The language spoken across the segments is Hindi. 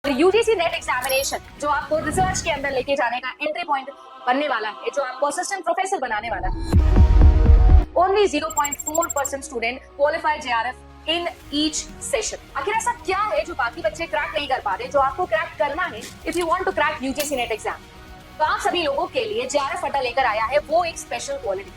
यूजीसी नेट एग्जामिनेशन जो आपको रिसर्च के अंदर लेके जाने का एंट्री पॉइंट बनने वाला है, जो आपको असिस्टेंट प्रोफेसर बनाने वाला है। Only 0.4% student qualify JRF in each session. आखिर ऐसा क्या है जो बाकी बच्चे क्रैक नहीं कर पा रहे, जो आपको क्रैक करना है if you want to crack UGC NET exam? तो आप सभी लोगों के लिए जेआरएफ अड्डा लेकर आया है वो एक स्पेशल क्वालिटी।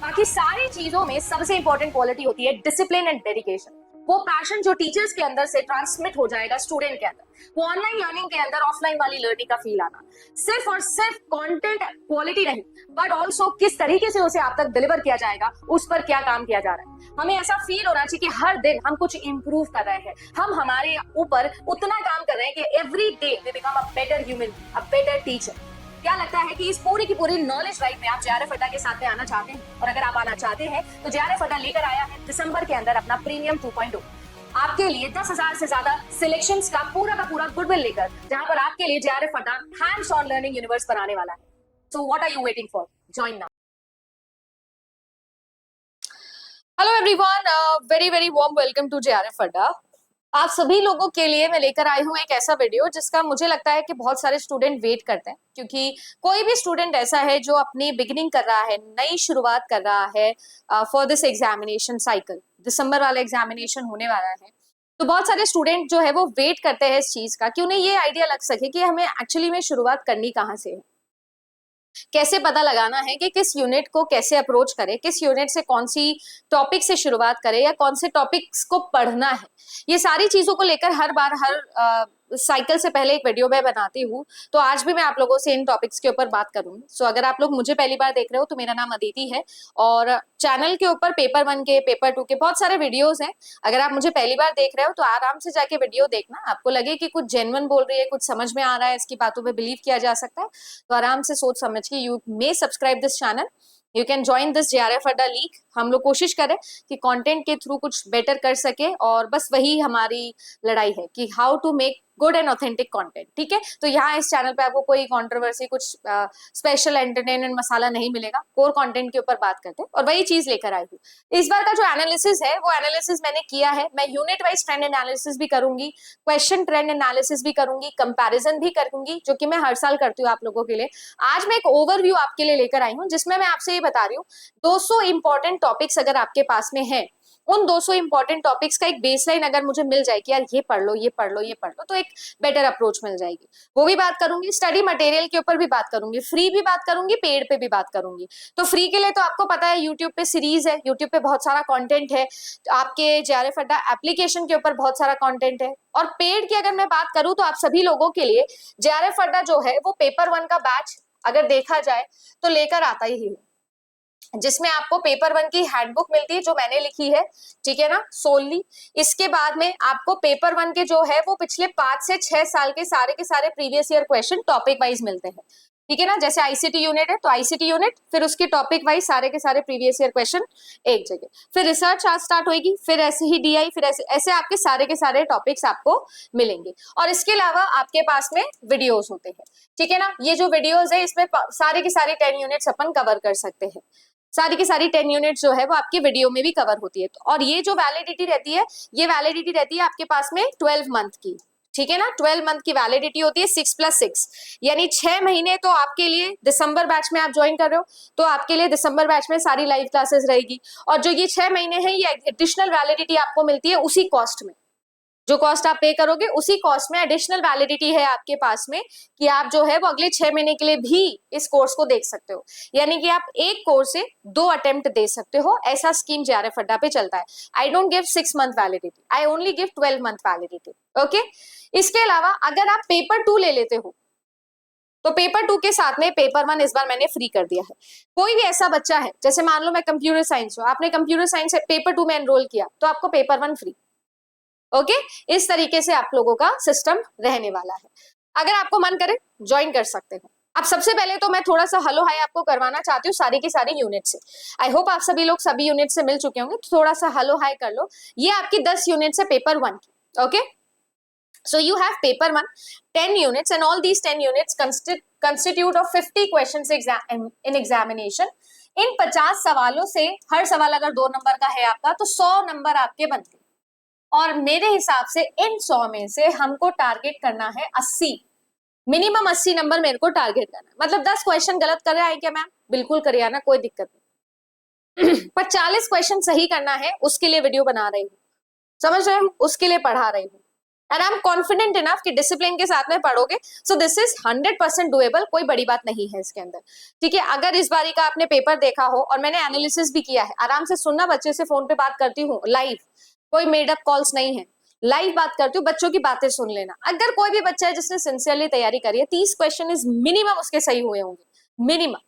बाकी सारी चीजों में सबसे इंपॉर्टेंट क्वालिटी होती है डिसिप्लिन एंड डेडिकेशन। वो पैशन जो टीचर्स के अंदर से ट्रांसमिट हो जाएगा स्टूडेंट के अंदर, वो ऑनलाइन लर्निंग के अंदर ऑफलाइन वाली लर्निंग का फील आना। सिर्फ और सिर्फ कंटेंट क्वालिटी नहीं, बट ऑल्सो किस तरीके से उसे आप तक डिलीवर किया जाएगा, उस पर क्या काम किया जा रहा है। हमें ऐसा फील होना चाहिए कि हर दिन हम कुछ इंप्रूव कर रहे हैं, हम हमारे ऊपर उतना काम कर रहे हैं कि every day we become a better human, a better teacher. क्या लगता है कि इस पूरी की पूरी नॉलेज राइड में आप जेआरएफ अड्डा के साथ में आना चाहते हैं? और अगर आप आना चाहते हैं तो जेआरएफ अड्डा लेकर आया है दिसंबर के अंदर अपना प्रीमियम 2.0 आपके लिए 10,000 से ज्यादा सिलेक्शंस का पूरा गुडविल लेकर, जहां पर आपके लिए जेआरएफ अड्डा हैंड्स ऑन लर्निंग यूनिवर्स बनाने वाला है। So what are you waiting for? Join now. Hello everyone, very very warm welcome to JRF Adda. आप सभी लोगों के लिए मैं लेकर आई हूँ एक ऐसा वीडियो जिसका मुझे लगता है कि बहुत सारे स्टूडेंट वेट करते हैं, क्योंकि कोई भी स्टूडेंट ऐसा है जो अपनी बिगिनिंग कर रहा है, नई शुरुआत कर रहा है फॉर दिस एग्जामिनेशन साइकिल। दिसंबर वाला एग्जामिनेशन होने वाला है, तो बहुत सारे स्टूडेंट जो है वो वेट करते हैं इस चीज का कि उन्हें ये आइडिया लग सके कि हमें एक्चुअली में शुरुआत करनी कहाँ से है, कैसे पता लगाना है कि किस यूनिट को कैसे अप्रोच करें, किस यूनिट से कौन सी टॉपिक से शुरुआत करें या कौन से टॉपिक्स को पढ़ना है। ये सारी चीजों को लेकर हर बार हर साइकिल से पहले एक वीडियो मैं बनाती हूँ, तो आज भी मैं आप लोगों से इन टॉपिक्स के ऊपर बात करूंगी। सो अगर आप लोग मुझे पहली बार देख रहे हो तो मेरा नाम अदिति है और चैनल के ऊपर पेपर 1 के, पेपर 2 के बहुत सारे वीडियोस हैं। अगर आप मुझे पहली बार देख रहे हो तो आराम से जाके वीडियो देखना, आपको लगे कि कुछ जेन्युइन बोल रही है, कुछ समझ में आ रहा है, इसकी बातों पे बिलीव किया जा सकता है, तो आराम से सोच समझ के you may subscribe this channel, you can join this JRF अड्डा लीग। हम लोग कोशिश करें कि कंटेंट के थ्रू कुछ बेटर कर सके, और बस वही हमारी लड़ाई है कि how to make good and authentic content. ठीक है, तो यहाँ इस चैनल पे आपको कोई कंट्रोवर्सी, कुछ स्पेशल एंटरटेनमेंट मसाला नहीं मिलेगा। कोर कंटेंट के ऊपर बात करते हैं और वही चीज लेकर आई हूँ। इस बार का जो एनालिसिस है वो एनालिसिस मैंने किया है, मैं यूनिट वाइज ट्रेंड एनालिसिस भी करूंगी, क्वेश्चन ट्रेंड एनालिसिस भी करूंगी, कंपैरिजन भी करूंगी, जो कि मैं हर साल करती हूँ आप लोगों के लिए। आज मैं एक ओवरव्यू आपके लिए लेकर आई हूँ जिसमें मैं आपसे ये बता रही हूँ 200 इंपॉर्टेंट टॉपिक्स अगर आपके पास में है, उन 200 इंपॉर्टेंट टॉपिक्स का एक बेसलाइन अगर मुझे मिल जाए कि यार ये पढ़ लो, ये पढ़ लो, ये पढ़ लो, तो एक बेटर अप्रोच मिल जाएगी। वो भी बात करूंगी, स्टडी मटेरियल के ऊपर भी बात करूंगी, फ्री भी बात करूंगी, पेड पे भी बात करूंगी। तो फ्री के लिए तो आपको पता है यूट्यूब पे सीरीज है, यूट्यूब पे बहुत सारा कंटेंट है, आपके जेआरएफ अड्डा एप्लीकेशन के ऊपर बहुत सारा कंटेंट है। और पेड की अगर मैं बात करूं तो आप सभी लोगों के लिए जेआरएफ अड्डा जो है वो पेपर 1 का बैच अगर देखा जाए तो लेकर आता ही है, जिसमें आपको पेपर 1 की हैंडबुक मिलती है जो मैंने लिखी है, ठीक है ना, सोलली। इसके बाद में आपको पेपर 1 के जो है वो पिछले 5 से 6 साल के सारे previous year question topic wise मिलते हैं, ठीक है ना। जैसे आईसीटी यूनिट है तो आईसीटी यूनिट, फिर उसके टॉपिक वाइज सारे के सारे प्रीवियस ईयर क्वेश्चन एक जगह, फिर रिसर्च आज स्टार्ट होगी, फिर ऐसे ही डीआई, फिर ऐसे ऐसे आपके सारे के सारे टॉपिक्स आपको मिलेंगे। और इसके अलावा आपके पास में वीडियोस होते हैं, ठीक है ना। ये जो वीडियोस है इसमें सारे के सारे 10 यूनिट्स अपन कवर कर सकते हैं, सारी की सारी 10 यूनिट्स जो है वो आपके वीडियो में भी कवर होती है। और ये जो वैलिडिटी रहती है, ये वैलिडिटी रहती है आपके पास में 12 मंथ की, ठीक है ना। 12 मंथ की वैलिडिटी होती है, 6+6 यानी 6 महीने। तो आपके लिए दिसंबर बैच में आप ज्वाइन कर रहे हो तो आपके लिए दिसंबर बैच में सारी लाइव क्लासेस रहेगी, और जो ये 6 महीने हैं ये एडिशनल वैलिडिटी आपको मिलती है उसी कॉस्ट में, जो कॉस्ट आप पे करोगे उसी कॉस्ट में एडिशनल वैलिडिटी है आपके पास में, कि आप जो है वो अगले 6 महीने के लिए भी इस कोर्स को देख सकते हो। यानी कि आप एक कोर्स से 2 अटेम्प्ट दे सकते हो, ऐसा स्कीम जेआरएफ अड्डा पे चलता है। I don't give 6 month validity, I only give 12 month validity, okay. इसके अलावा अगर आप पेपर 2 ले लेते हो तो पेपर 2 के साथ में पेपर 1 इस बार मैंने फ्री कर दिया है। कोई भी ऐसा बच्चा है, जैसे मान लो मैं कंप्यूटर साइंस हूँ, आपने कंप्यूटर साइंस पेपर 2 में एनरोल किया तो आपको पेपर 1 फ्री, ओके। इस तरीके से आप लोगों का सिस्टम रहने वाला है। अगर आपको मन करे ज्वाइन कर सकते हो। अब सबसे पहले तो मैं थोड़ा सा हेलो हाय आपको करवाना चाहती हूँ सारी की सारी यूनिट से। आई होप आप सभी लोग सभी यूनिट से मिल चुके होंगे, तो थोड़ा सा हेलो हाय कर लो। ये आपकी 10 यूनिट है पेपर 1 की, okay. So you have paper 1, 10 units, and all these 10 units constitute of 50 questions in examination. इन 50 सवालों से हर सवाल अगर 2 नंबर का है आपका तो 100 नंबर आपके बनते हैं, और मेरे हिसाब से इन 100 में से हमको टारगेट करना है 80, मिनिमम 80 नंबर मेरे को टारगेट करना है। मतलब 10 क्वेश्चन गलत कर रहे हैं क्या मैम? बिल्कुल करिए ना, कोई दिक्कत नहीं। पर 40 क्वेश्चन सही करना है, उसके लिए वीडियो बना रही हूँ, समझ रहे हो, उसके लिए पढ़ा रही हूँ। And I am confident enough कि डिसिप्लिन के साथ में पढ़ोगे, सो दिस इज 100% डुएबल, कोई बड़ी बात नहीं है इसके अंदर। ठीक है, अगर इस बारी का आपने पेपर देखा हो, और मैंने एनालिसिस भी किया है, आराम से सुनना, बच्चे से फोन पे बात करती हूँ लाइव, कोई मेड अप कॉल्स नहीं है, लाइव बात करती हूँ, बच्चों की बातें सुन लेना। अगर कोई भी बच्चा है जिसने सिंसियरली तैयारी करी है, 30 क्वेश्चन इज मिनिमम उसके सही हुए होंगे, मिनिमम,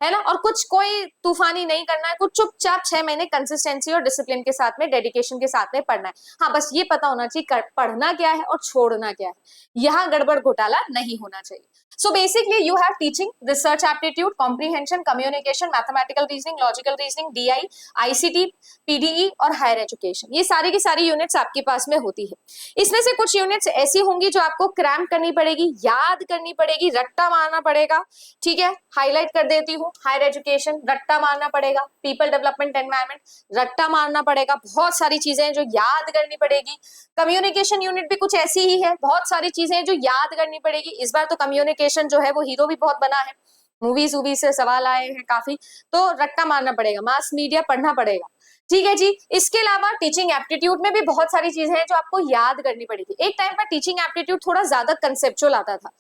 है ना। और कुछ कोई तूफानी नहीं करना है, कुछ चुपचाप 6 महीने कंसिस्टेंसी और डिसिप्लिन के साथ में, डेडिकेशन के साथ में पढ़ना है। हाँ, बस ये पता होना चाहिए पढ़ना क्या है और छोड़ना क्या है, यहाँ गड़बड़ घोटाला नहीं होना चाहिए। So basically you have teaching, research aptitude, comprehension, communication, mathematical reasoning, logical reasoning, DI, ICT, PDE और हायर एजुकेशन, ये सारी की सारी यूनिट्स आपके पास में होती है। इसमें से कुछ यूनिट्स ऐसी होंगी जो आपको क्रैम्प करनी पड़ेगी, याद करनी पड़ेगी, रट्टा मारना पड़ेगा। ठीक है, हाईलाइट कर देती हूँ, हायर एजुकेशन रट्टा मारना पड़ेगा, पीपल डेवलपमेंट एनवायरमेंट रट्टा मारना पड़ेगा, बहुत सारी चीजें जो याद करनी पड़ेगी। कम्युनिकेशन यूनिट भी कुछ ऐसी ही है, बहुत सारी चीजें जो याद करनी पड़ेगी। इस बार तो कम्युनिकेशन जो है वो हीरो भी बहुत बना है, मूवीज वूवी से सवाल आए हैं काफी, तो रट्टा मारना पड़ेगा, मास मीडिया पढ़ना पड़ेगा। ठीक है जी। इसके अलावा टीचिंग एप्टीट्यूड में भी बहुत सारी चीजें हैं जो आपको याद करनी पड़ेगी। एक टाइम पर टीचिंग एप्टीट्यूड थोड़ा ज्यादा कंसेप्चुअल आता था,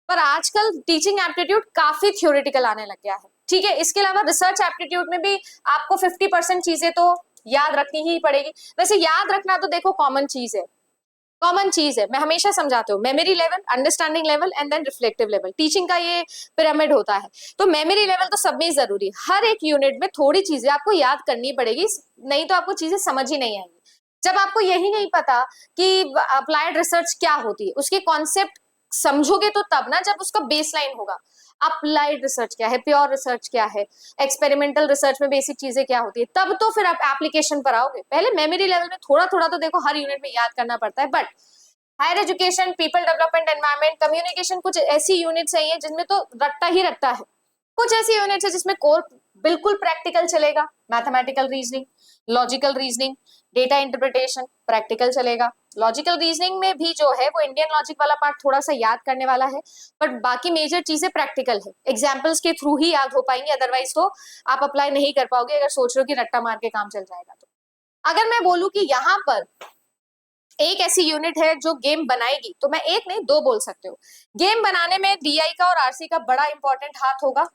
पर आजकल टीचिंग एप्टीट्यूड काफी थ्योरेटिकल आने लग गया है। ठीक है, इसके अलावा रिसर्च एप्टीट्यूड में भी आपको 50% चीजें तो याद रखनी ही पड़ेगी। वैसे याद रखना तो देखो कॉमन चीज है, कॉमन चीज है, मैं हमेशा समझाती हूँ, memory level, understanding level and then reflective level, teaching का ये पिरामिड होता है। तो मेमोरी लेवल तो सब में जरूरी है, हर एक यूनिट में थोड़ी चीजें आपको याद करनी पड़ेगी, नहीं तो आपको चीजें समझ ही नहीं आएंगी। जब आपको यही नहीं पता कि अप्लाइड रिसर्च क्या होती है, उसके कॉन्सेप्ट समझोगे तो तब ना, जब उसका बेसलाइन होगा। अप्लाइड रिसर्च क्या है, प्योर रिसर्च क्या है, एक्सपेरिमेंटल रिसर्च में बेसिक चीजें क्या होती है, तब तो फिर आप एप्लीकेशन पर आओगे। पहले मेमोरी लेवल में थोड़ा थोड़ा तो देखो हर यूनिट में याद करना पड़ता है, but higher education, people development environment, communication, कुछ ऐसी यूनिट्स है जिनमें तो रट्टा ही रट्टा है। कुछ ऐसी यूनिट्स है जिसमें कोर बिल्कुल प्रैक्टिकल चलेगा, mathematical reasoning, logical reasoning, data interpretation practical चलेगा। लॉजिकल रीजनिंग में भी जो है वो इंडियन लॉजिक वाला पार्ट थोड़ा सा याद करने वाला है, बट बाकी मेजर चीजें प्रैक्टिकल है, एग्जाम्पल्स के थ्रू ही याद हो पाएंगे, अदरवाइज तो आप अप्लाई नहीं कर पाओगे अगर सोच रहे हो कि रट्टा मार के काम चल जाएगा तो। अगर मैं बोलूं कि यहाँ पर एक ऐसी यूनिट है जो गेम बनाएगी, तो मैं एक नहीं दो बोल सकते हो। गेम बनाने में डीआई का और आरसी का बड़ा इंपॉर्टेंट हाथ होगा।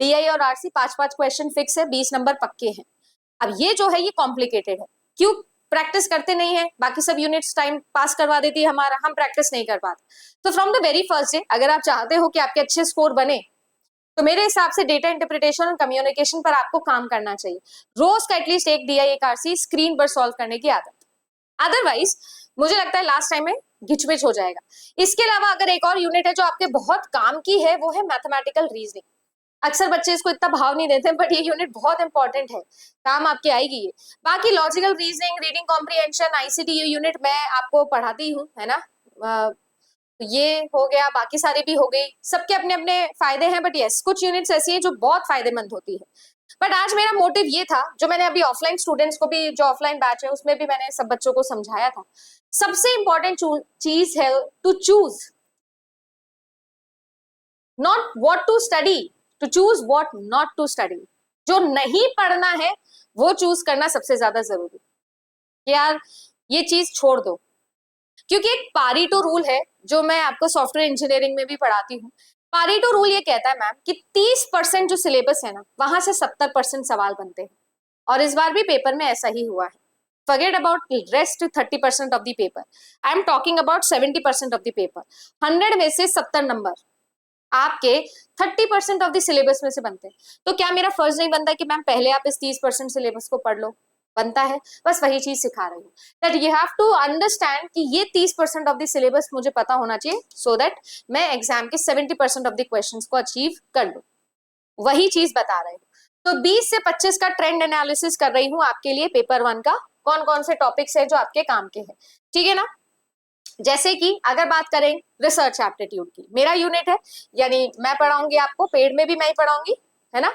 डीआई और आरसी 5-5 क्वेश्चन फिक्स है, 20 नंबर पक्के हैं। अब ये जो है ये कॉम्प्लिकेटेड है, क्यों? प्रैक्टिस करते नहीं है, बाकी सब यूनिट्स टाइम पास करवा देती है हमारा, हम प्रैक्टिस नहीं कर पाते। तो from the very first day अगर आप चाहते हो कि आपके अच्छे स्कोर बने, तो मेरे हिसाब से डेटा इंटरप्रिटेशन और कम्युनिकेशन पर आपको काम करना चाहिए। रोज का एटलीस्ट एक डीआई एक आरसी स्क्रीन पर सॉल्व करने की आदत, अदरवाइज मुझे लगता है लास्ट टाइम में घिचपिच हो जाएगा। इसके अलावा अगर एक और यूनिट है जो आपके बहुत काम की है, वो है मैथमेटिकल रीजनिंग। अक्सर बच्चे इसको इतना भाव नहीं देते, बट ये यूनिट बहुत इंपॉर्टेंट है, काम आपके आएगी ये। बाकी logical reasoning, reading comprehension, ICT, ये यूनिट मैं आपको पढ़ाती हूँ, है ना। ये हो गया, बाकी सारी भी हो गई, सबके अपने अपने फायदे हैं, बट यस कुछ यूनिट्स ऐसी हैं जो बहुत फायदेमंद होती है। बट आज मेरा मोटिव ये था, जो मैंने अभी ऑफलाइन स्टूडेंट्स को भी, जो ऑफलाइन बैच है उसमें भी मैंने सब बच्चों को समझाया था, सबसे इंपॉर्टेंट चीज है to choose not what to study, to choose what not to study. जो नहीं पढ़ना है वो चूज करना सबसे ज्यादा जरूरी, कि यार ये चीज छोड़ दो। क्योंकि एक पारीटो रूल है जो मैं आपको सॉफ्टवेयर इंजीनियरिंग में भी पढ़ाती हूँ। पारीटो रूल ये कहता है मैम कि 30% जो सिलेबस है ना, वहां से 70% सवाल बनते हैं, और इस बार भी पेपर में ऐसा ही हुआ है। Forget about rest 30% of the paper. I am talking about 70% of the paper. 100 में से 70 नंबर आपके 30% ऑफ द सिलेबस में से बनते हैं। तो क्या मेरा फर्ज नहीं बनता कि मैम पहले आप इस 30% सिलेबस को पढ़ लो? बनता है, बस वही चीज सिखा रही हूँ, that you have to understand कि ये 30% ऑफ द सिलेबस मुझे पता होना चाहिए, सो दैट मैं एग्जाम के 70% ऑफ द क्वेश्चंस को अचीव कर लूं। वही चीज बता रही हूँ। तो 20 से 25 का ट्रेंड एनालिसिस कर रही हूँ आपके लिए पेपर 1 का, कौन कौन से टॉपिक्स है जो आपके काम के हैं, ठीक है ना। जैसे कि अगर बात करें रिसर्च एप्टीट्यूड की, मेरा यूनिट है, यानी मैं पढ़ाऊंगी आपको, पेड में भी मैं ही पढ़ाऊंगी, है ना।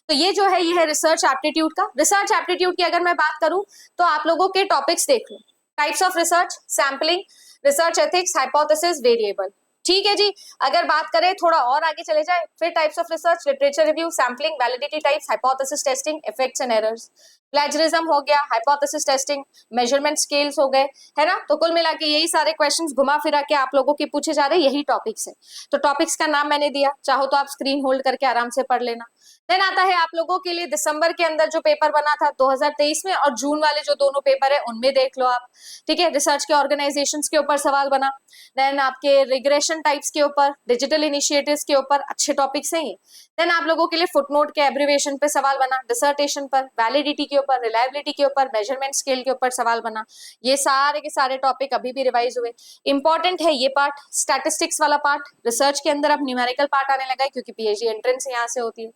तो ये जो है ये है रिसर्च एप्टीट्यूड का। रिसर्च एप्टीट्यूड की अगर मैं बात करूं तो आप लोगों के टॉपिक्स देख लो, types of research, sampling, research ethics, hypothesis, variable. ठीक है जी। अगर बात करें थोड़ा और आगे चले जाए, फिर types of research, literature review, sampling, validity types, hypothesis testing, effects and errors. Plagiarism हो गया, हाइपोथेसिस टेस्टिंग, मेजरमेंट स्केल्स हो गए, है ना। तो कुल मिला के यही सारे क्वेश्चंस घुमा फिरा के आप लोगों के पूछे जा रहे हैं, यही टॉपिक्स है। तो टॉपिक्स का नाम मैंने दिया, चाहो तो आप स्क्रीन होल्ड करके आराम से पढ़ लेना। देन आता है आप लोगों के लिए दिसंबर के अंदर जो पेपर बना था 2023 में, और जून वाले जो दोनों पेपर है उनमें देख लो आप। ठीक है, रिसर्च के ऑर्गेनाइजेशंस के ऊपर सवाल बना, देन आपके रिग्रेशन टाइप्स के ऊपर, डिजिटल इनिशिएटिव्स के ऊपर, अच्छे टॉपिक्स हैं ये। देन आप लोगों के लिए फुटनोट के एब्रिविएशन पे सवाल बना, डिसर्टेशन पर, वैलिडिटी के ऊपर, रिलायबिलिटी के ऊपर, मेजरमेंट स्केल के ऊपर सवाल बना। ये सारे के सारे टॉपिक अभी भी रिवाइज हुए। इंपॉर्टेंट है ये पार्ट, स्टैटिस्टिक्स वाला पार्ट। रिसर्च के अंदर अब न्यूमेरिकल पार्ट आने लगा है, क्योंकि पीएचडी एंट्रेंस यहाँ से होती है।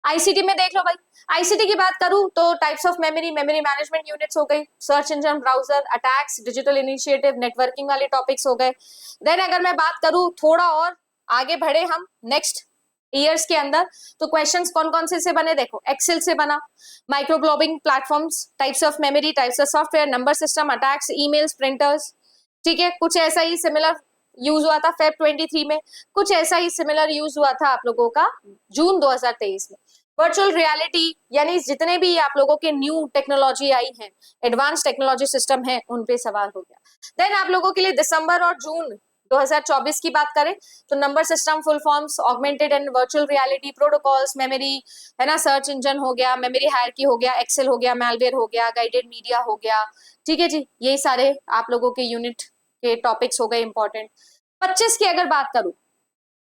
आईसीटी में देख लो भाई, आईसीटी की बात करूं तो types of memory, memory management units हो गई, search engine, browser, attacks, digital initiative, networking वाले टॉपिक्स हो गए। देन अगर मैं बात करूं थोड़ा और आगे बढ़े हम नेक्स्ट ईयर्स के अंदर, तो क्वेश्चंस कौन कौन से बने देखो, एक्सेल से बना, microblogging platforms, types of memory, types of software, number system, attacks, emails, printers. ठीक है, कुछ ऐसा ही सिमिलर यूज हुआ था फेब 23 में, कुछ ऐसा ही सिमिलर यूज हुआ था आप लोगों का जून 2023 में। वर्चुअल रियलिटी, यानी जितने भी आप लोगों के न्यू टेक्नोलॉजी आई है, एडवांस टेक्नोलॉजी सिस्टम है, उन पे सवाल हो गया। देन आप लोगों के लिए दिसंबर और जून 2024 की बात करें तो number system full forms, augmented and virtual reality protocols, memory, है ना, सर्च इंजन हो गया, मेमोरी हायरार्की हो गया, एक्सेल हो गया, मैलवेयर हो गया, गाइडेड मीडिया हो गया। ठीक है जी, यही सारे आप लोगों के यूनिट के टॉपिक्स हो गए इंपॉर्टेंट। 25 की अगर बात करूं,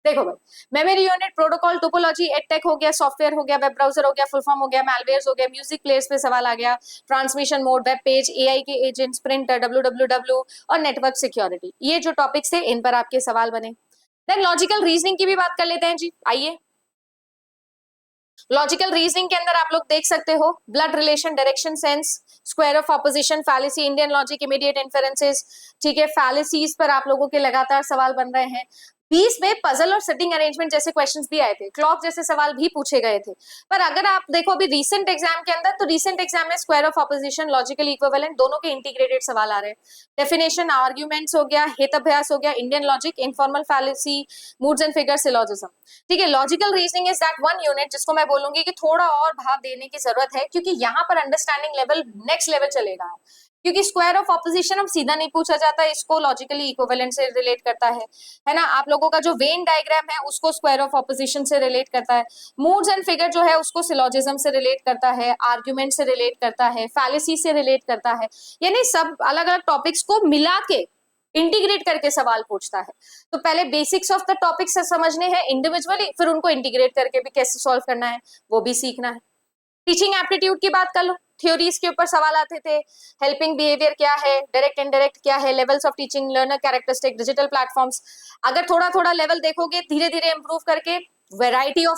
देखो भाई, memory unit, protocol, topology, edtech हो गया, सॉफ्टवेयर हो गया, वेब ब्राउजर हो गया, फुल फॉर्म हो गया, मैलवेयर हो गया, म्यूजिक प्लेयर्स पे सवाल आ गया, transmission mode, web page, AI के एजेंट्स, प्रिंटर, डब्ल्यू और नेटवर्क सिक्योरिटी। ये जो टॉपिक्स थे इन पर आपके सवाल बने। देन लॉजिकल रीजनिंग की भी बात कर लेते हैं जी, आइए। लॉजिकल रीजनिंग के अंदर आप लोग देख सकते हो, blood relation, direction sense, square of opposition, fallacy, Indian logic, immediate inferences. ठीक है, फैलेसीज पर आप लोगों के लगातार सवाल बन रहे हैं। 20 में पजल और सिटिंग अरेंजमेंट जैसे क्वेश्चंस भी आए थे, क्लॉक जैसे सवाल भी पूछे गए थे। पर अगर आप देखो अभी रीसेंट एग्जाम के अंदर, तो रीसेंट एग्जाम में square of opposition, logical equivalent, दोनों के इंटीग्रेटेड सवाल आ रहे हैं। डेफिनेशन, आर्ग्यूमेंट्स हो गया, हित अभ्यास हो गया, Indian logic, informal fallacy, moods and figure, syllogism. ठीक है, logical reasoning is that one unit जिसको मैं बोलूंगी कि थोड़ा और भाव देने की जरूरत है, क्योंकि यहाँ पर अंडरस्टैंडिंग लेवल नेक्स्ट लेवल चलेगा। क्योंकि स्क्वायर ऑफ ऑपोजिशन अब सीधा नहीं पूछा जाता, इसको लॉजिकली इक्विवेलेंट से रिलेट करता है ना। आप लोगों का जो वेन डायग्राम है उसको स्क्वायर ऑफ ऑपोजिशन से रिलेट करता है, मूड्स एंड फिगर जो है उसको सिलोजिज्म से रिलेट करता है, आर्ग्यूमेंट से रिलेट करता है, फैलेसी से रिलेट करता है, यानी सब अलग अलग टॉपिक्स को मिला के इंटीग्रेट करके सवाल पूछता है। तो पहले बेसिक्स ऑफ द टॉपिक से समझने हैं इंडिविजुअली, फिर उनको इंटीग्रेट करके भी कैसे सॉल्व करना है वो भी सीखना है। टीचिंग एप्टीट्यूड की बात कर लो, थ्योरीज के ऊपर सवाल आते थे, हेल्पिंग बिहेवियर क्या है, डायरेक्ट इनडायरेक्ट क्या है, levels of teaching, learner characteristic, digital platforms. अगर थोड़ा थोड़ा लेवल देखोगे, धीरे धीरे इंप्रूव करके variety of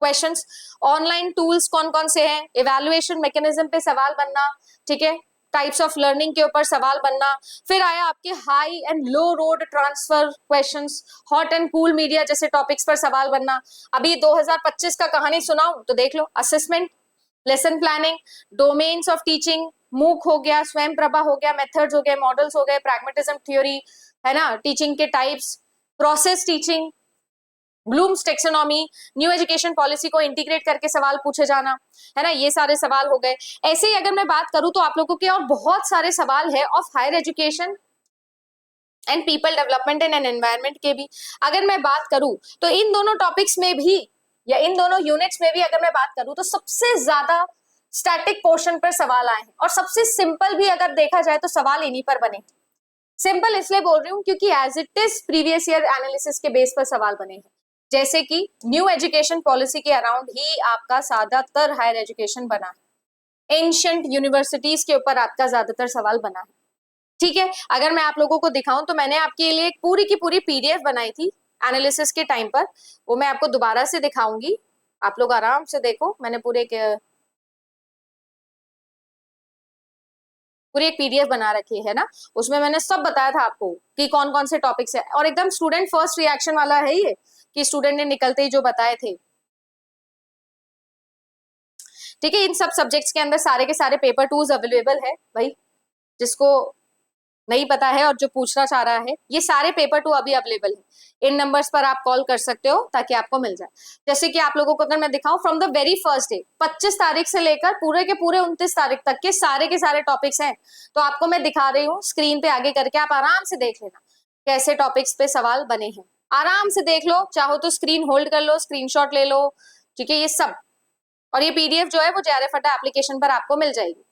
questions, online tools कौन कौन से हैं, इवैल्यूएशन मैकेनिज्म पे सवाल बनना, ठीक है, टाइप्स ऑफ लर्निंग के ऊपर सवाल बनना, फिर आया आपके high and low road transfer questions, hot and cool media जैसे टॉपिक्स पर सवाल बनना। अभी 2025 का कहानी सुनाऊं तो देख लो, assessment, lesson planning, domains of teaching, MOOC हो गया, स्वयं प्रभा हो गया, मेथड्स हो गए, मॉडल्स हो गए, प्रैग्मेटिज्म थ्योरी, है ना, टीचिंग के types, process teaching, blooms taxonomy, new education policy को इंटीग्रेट करके सवाल पूछे जाना, है ना, ये सारे सवाल हो गए। ऐसे ही अगर मैं बात करूं तो आप लोगों के और बहुत सारे सवाल है of higher education and people development and environment के भी। अगर मैं बात करूं तो इन दोनों टॉपिक्स में भी, या इन दोनों यूनिट्स में भी अगर मैं बात करूं तो सबसे ज्यादा स्टैटिक पोर्शन पर सवाल आए हैं, और सबसे सिंपल भी अगर देखा जाए तो सवाल इन्हीं पर बने। सिंपल इसलिए बोल रही हूँ क्योंकि as it is previous year analysis के बेस पर सवाल बने हैं, जैसे कि न्यू एजुकेशन पॉलिसी के अराउंड ही आपका ज्यादातर हायर एजुकेशन बना है, एंशिएंट यूनिवर्सिटीज के ऊपर आपका ज्यादातर सवाल बना है। ठीक है, अगर मैं आप लोगों को दिखाऊं तो मैंने आपके लिए एक पूरी की पूरी पीडीएफ बनाई थी एनालिसिस के टाइम पर, वो मैं आपको दोबारा से दिखाऊंगी, आप लोग आराम से देखो। मैंने पूरी एक पीडीएफ बना रखी है ना, उसमें मैंने सब बताया था आपको कि कौन कौन से टॉपिक्स है, और एकदम स्टूडेंट फर्स्ट रिएक्शन वाला है ये, कि स्टूडेंट ने निकलते ही जो बताए थे। ठीक है, इन सब सब्जेक्ट्स के अंदर सारे के सारे पेपर टूज अवेलेबल है भाई, जिसको नहीं पता है और जो पूछना चाह रहा है, ये सारे पेपर 2 अभी अवेलेबल है। इन नंबर्स पर आप कॉल कर सकते हो ताकि आपको मिल जाए। जैसे कि आप लोगों को अगर मैं दिखाऊं, from the very first day 25 तारीख से लेकर पूरे के पूरे 29 तारीख तक के सारे टॉपिक्स हैं। तो आपको मैं दिखा रही हूँ स्क्रीन पे आगे करके, आप आराम से देख लेना कैसे टॉपिक्स पे सवाल बने हैं। आराम से देख लो, चाहो तो स्क्रीन होल्ड कर लो, स्क्रीनशॉट ले लो, ठीक है, ये सब। और ये पीडीएफ जो है वो जेआरएफ अड्डा एप्लीकेशन पर आपको मिल जाएगी।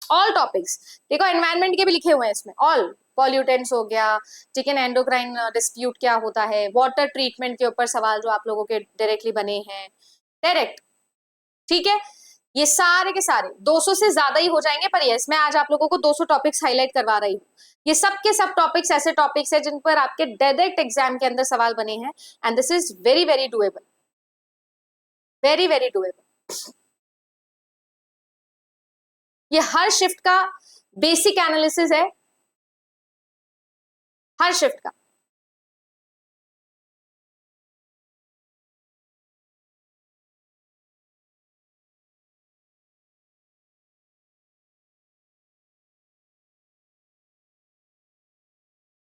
ऑल टॉपिक्स देखो, एनवायरनमेंट के भी लिखे हुए हैं इसमें, ऑल पॉल्यूटेंट्स हो गया, चिकन एंडोक्राइन डिस्प्यूट क्या होता है, वाटर ट्रीटमेंट के ऊपर सवाल जो आप लोगों के डायरेक्टली बने हैं, डायरेक्ट, ठीक है। ये सारे के सारे 200 से ज्यादा ही हो जाएंगे, पर यस मैं आज आप लोगों को 200 टॉपिक्स हाईलाइट करवा रही हूँ। ये सब के सब टॉपिक्स ऐसे टॉपिक्स है जिन पर आपके डायरेक्ट एग्जाम के अंदर सवाल बने हैं, and this is very very doable, very very doable. ये हर शिफ्ट का बेसिक एनालिसिस है, हर शिफ्ट का।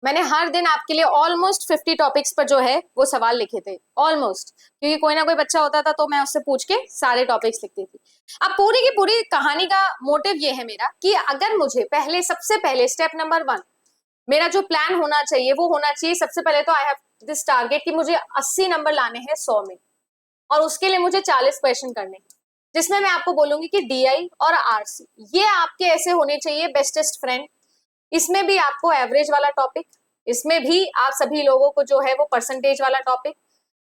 मैंने हर दिन आपके लिए ऑलमोस्ट 50 टॉपिक्स पर जो है वो सवाल लिखे थे, ऑलमोस्ट, क्योंकि कोई ना कोई बच्चा होता था तो मैं उससे पूछ के सारे टॉपिक्स लिखती थी। अब पूरी की पूरी कहानी का मोटिव ये है मेरा कि अगर मुझे पहले, सबसे पहले स्टेप नंबर 1, मेरा जो प्लान होना चाहिए वो होना चाहिए, सबसे पहले तो आई हैव दिस टारगेट कि मुझे 80 नंबर लाने हैं 100 में, और उसके लिए मुझे 40 क्वेश्चन करने हैं, जिसमें मैं आपको बोलूंगी कि डीआई और आरसी ये आपके ऐसे होने चाहिए बेस्टेस्ट फ्रेंड। इसमें भी आपको एवरेज वाला टॉपिक, इसमें भी आप सभी लोगों को जो है वो परसेंटेज वाला टॉपिक,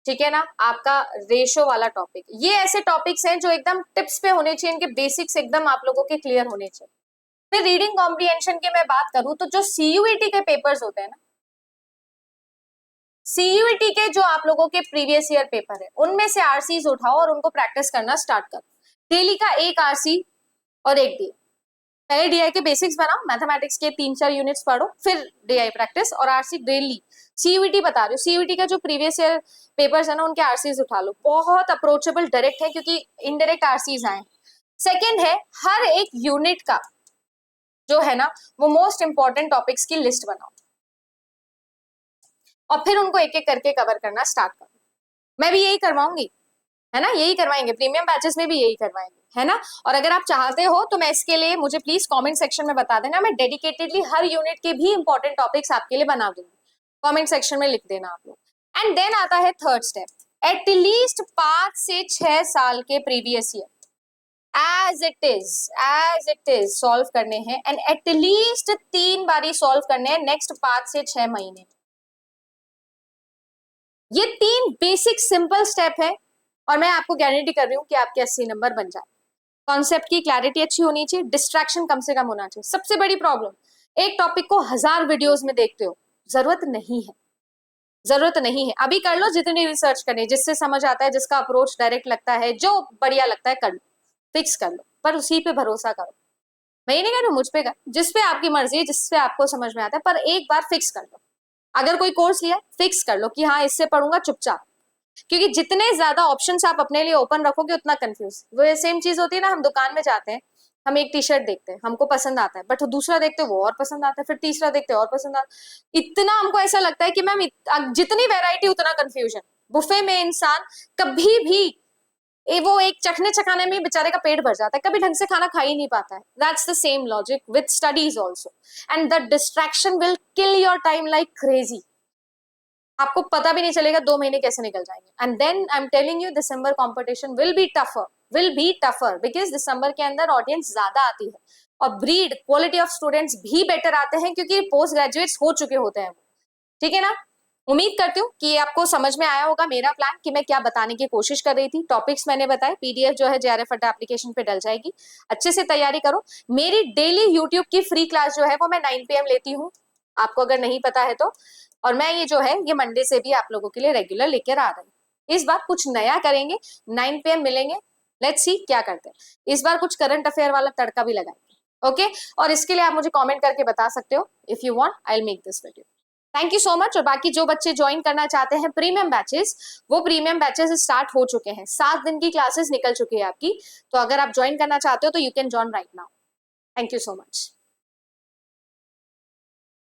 ठीक है ना, आपका रेशो वाला टॉपिक, ये ऐसे टॉपिक्स हैं जो एकदम टिप्स पे होने चाहिए, इनके बेसिक्स एकदम आप लोगों के क्लियर होने चाहिए। फिर रीडिंग कॉम्प्रिहेंशन की मैं बात करूं तो जो सीयूईटी के पेपर्स होते हैं ना, सीयूईटी के जो आप लोगों के प्रीवियस ईयर पेपर है उनमें से आरसीज उठाओ और उनको प्रैक्टिस करना स्टार्ट करो। डेली का एक आरसी और एक डी, पहले डीआई के बेसिक्स बनाओ, मैथमेटिक्स के 3-4 यूनिट्स पढ़ो, फिर डीआई प्रैक्टिस और आरसी डेली। सीयूईटी बता रही हूँ, सीयूईटी का जो प्रीवियस ईयर पेपर्स है ना उनके आरसीज उठा लो, बहुत अप्रोचेबल डायरेक्ट है क्योंकि इनडायरेक्ट आरसीज आए। सेकेंड है, हर एक यूनिट का जो है ना वो मोस्ट इंपॉर्टेंट टॉपिक्स की लिस्ट बनाओ और फिर उनको एक एक करके कवर करना स्टार्ट करो। मैं भी यही करवाऊंगी, है ना, यही करवाएंगे, प्रीमियम बैचेस में भी यही करवाएंगे, है ना। और अगर आप चाहते हो तो मैं इसके लिए, मुझे प्लीज कमेंट सेक्शन में बता देना, मैं डेडिकेटेडली हर यूनिट के भी इंपॉर्टेंट टॉपिक्स आपके लिए बना दूंगी, कमेंट सेक्शन में लिख देना आप लोग। एंड देन आता है थर्ड स्टेप, एटलीस्ट 5 से 6 साल के previous year as it is solve करने हैं, एंड एटलीस्ट 3 बारी सॉल्व करने हैं नेक्स्ट 5 से 6 महीने। ये 3 बेसिक सिंपल स्टेप है और मैं आपको गारंटी कर रही हूँ कि आपके 80 नंबर बन जाए। कॉन्सेप्ट की क्लैरिटी अच्छी होनी चाहिए, डिस्ट्रैक्शन कम से कम होना चाहिए। सबसे बड़ी प्रॉब्लम, एक टॉपिक को 1000 वीडियोस में देखते हो, जरूरत नहीं है, जरूरत नहीं है। अभी कर लो जितनी रिसर्च करनी, जिससे समझ आता है, जिसका अप्रोच डायरेक्ट लगता है, जो बढ़िया लगता है कर लो, फिक्स कर लो, पर उसी पे भरोसा करो। मैं ये नहीं कह रही हूँ मुझ पे कर, जिस पे आपकी मर्जी है, जिससे आपको समझ में आता है, पर एक बार फिक्स कर लो। अगर कोई कोर्स लिया, फिक्स कर लो कि हाँ इससे पढ़ूंगा चुपचाप, क्योंकि जितने ज्यादा ऑप्शंस आप अपने लिए ओपन रखोगे उतना कंफ्यूज। वो सेम चीज होती है ना, हम दुकान में जाते हैं, हम एक टी शर्ट देखते हैं, हमको पसंद आता है, बट दूसरा देखते हैं वो और पसंद आता है, फिर तीसरा देखते हैं और पसंद आता है, इतना हमको ऐसा लगता है कि मैम जितनी वेराइटी उतना कंफ्यूजन। बुफे में इंसान कभी भी वो एक चखने चखाने में बेचारे का पेट भर जाता है, कभी ढंग से खाना खा ही नहीं पाता है। That's the same logic with studies also, and the distraction will kill your time like crazy. आपको पता भी नहीं चलेगा 2 महीने कैसे निकल जाएंगे। And then I am telling you, December competition will be tougher because दिसंबर के अंदर ऑडियंस ज्यादा आती है और ब्रीड क्वालिटी ऑफ स्टूडेंट्स भी बेटर आते हैं क्योंकि पोस्ट ग्रेजुएट्स हो चुके होते हैं, ठीक है ना। उम्मीद करती हूँ कि आपको समझ में आया होगा मेरा प्लान कि मैं क्या बताने की कोशिश कर रही थी। टॉपिक्स मैंने बताए, पीडीएफ जो है जेआरएफ अड्डा एप्लीकेशन पे डल जाएगी, अच्छे से तैयारी करो। मेरी डेली यूट्यूब की फ्री क्लास जो है वो मैं 9 PM लेती हूँ, आपको अगर नहीं पता है तो। और मैं ये जो है ये मंडे से भी आप लोगों के लिए रेगुलर लेकर आ रही हूँ। इस बार कुछ नया करेंगे, 9 PM मिलेंगे, लेट्स सी क्या करते हैं। इस बार कुछ करंट अफेयर वाला तड़का भी लगाएंगे, ओके। और इसके लिए आप मुझे कमेंट करके बता सकते हो, if you want I will make this video. Thank you so much. और बाकी जो बच्चे ज्वाइन करना चाहते हैं प्रीमियम बैचेस, वो प्रीमियम बैचेस स्टार्ट हो चुके हैं, 7 दिन की क्लासेस निकल चुकी है आपकी। तो अगर आप ज्वाइन करना चाहते हो तो you can join right now. Thank you so much.